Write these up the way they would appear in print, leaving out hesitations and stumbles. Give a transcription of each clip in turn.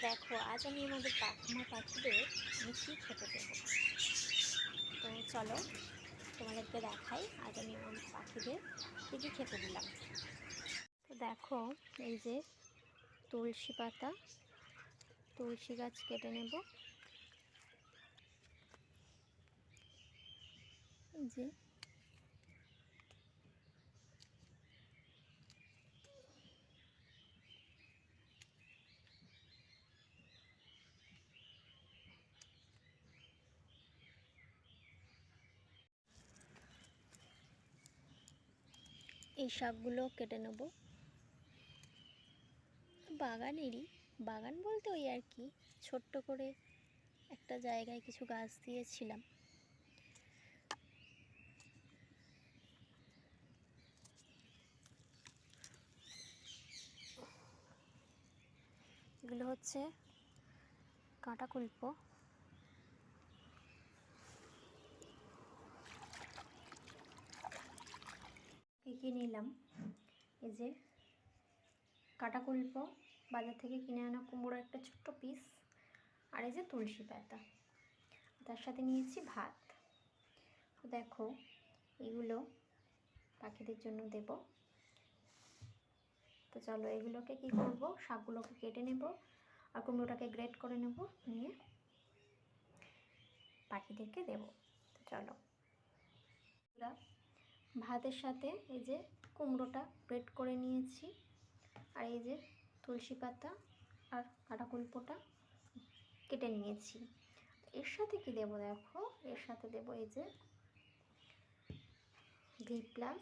দেখো আজ আমি আমার পাখিদের আমি কী খেতে দেবো। তো চলো তোমাদেরকে দেখাই আজ আমি আমার পাখিদের কী কী খেতে দিলাম। তো দেখো এই যে তুলসী পাতা, তুলসী গাছ কেটে নেব, এই যে এই শাকগুলো কেটে নেব। বাগানেরই, বাগান বলতে ওই আর কি, ছোট্ট করে একটা জায়গায় কিছু গাছ দিয়েছিলাম। এগুলো হচ্ছে কাঁটাকুল্প, কী নিলাম, এই যে কাঁটাকুল্প, বাজার থেকে কিনে আনা কুমড়ো একটা ছোট্ট পিস, আর এই যে তুলসী পাতা, তার সাথে নিয়েছি ভাত। তো দেখো এগুলো পাখিদের জন্য দেব। তো চলো এগুলোকে কি করব, শাকগুলোকে কেটে নেব আর কুমড়োটাকে গ্রেট করে নেব, নিয়ে পাখিদেরকে দেব। তো চলো, ভাতের সাথে এই যে কুমড়োটা গ্রেট করে নিয়েছি, আর এই যে তুলসী পাতা আর কাঁটাকুল্পটা কেটে নিয়েছি। এর সাথে কি দেব দেখো, এর সাথে দেব এই যে ভি প্লাস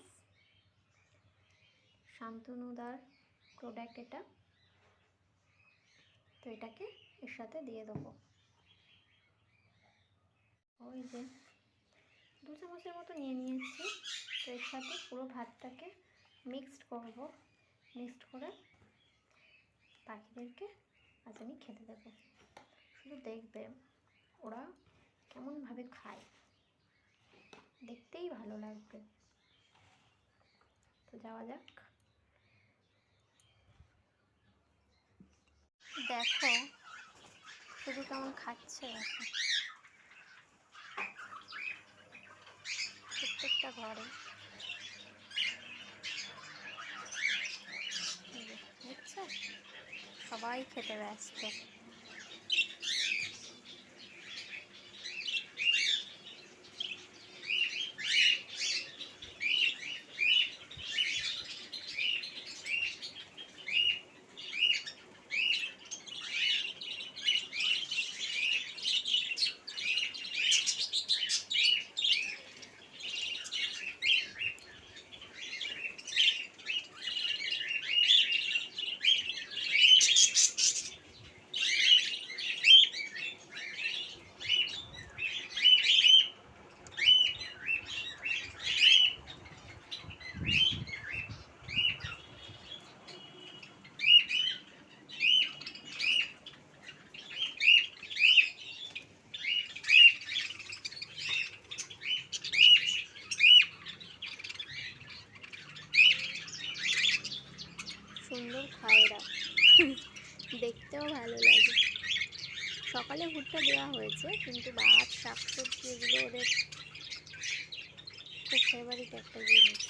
শান্তনুদার প্রোডাক্ট এটা। তো এটাকে এর সাথে দিয়ে দেবো। ওই যে 2 চামচের মতো নিয়ে নিয়েছি। তো এর সাথে পুরো ভাতটাকে মিক্সড করব, মিক্সড করে পাখিদেরকে আজ আমি খেতে দেবো। শুধু দেখবে ওরা কেমনভাবে খায়, দেখতেই ভালো লাগবে। তো যাওয়া যাক। দেখো শুধু কেমন খাচ্ছে, দেখো প্রত্যেকটা ঘরে, দেখছো সবাই খেতে ব্যস্ত। সুন্দর খায় এরা, দেখতেও ভালো লাগে। সকালে ভুট্টা দেওয়া হয়েছে, কিন্তু ভাত শাকসবজি এগুলো ওদের খুব ফেভারিট একটা জিনিস।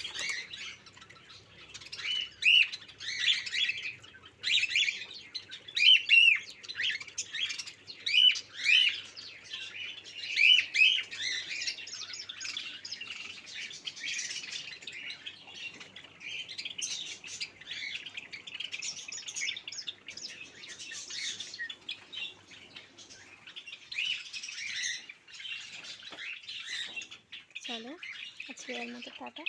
চলো আজকে এর মতো টাটা।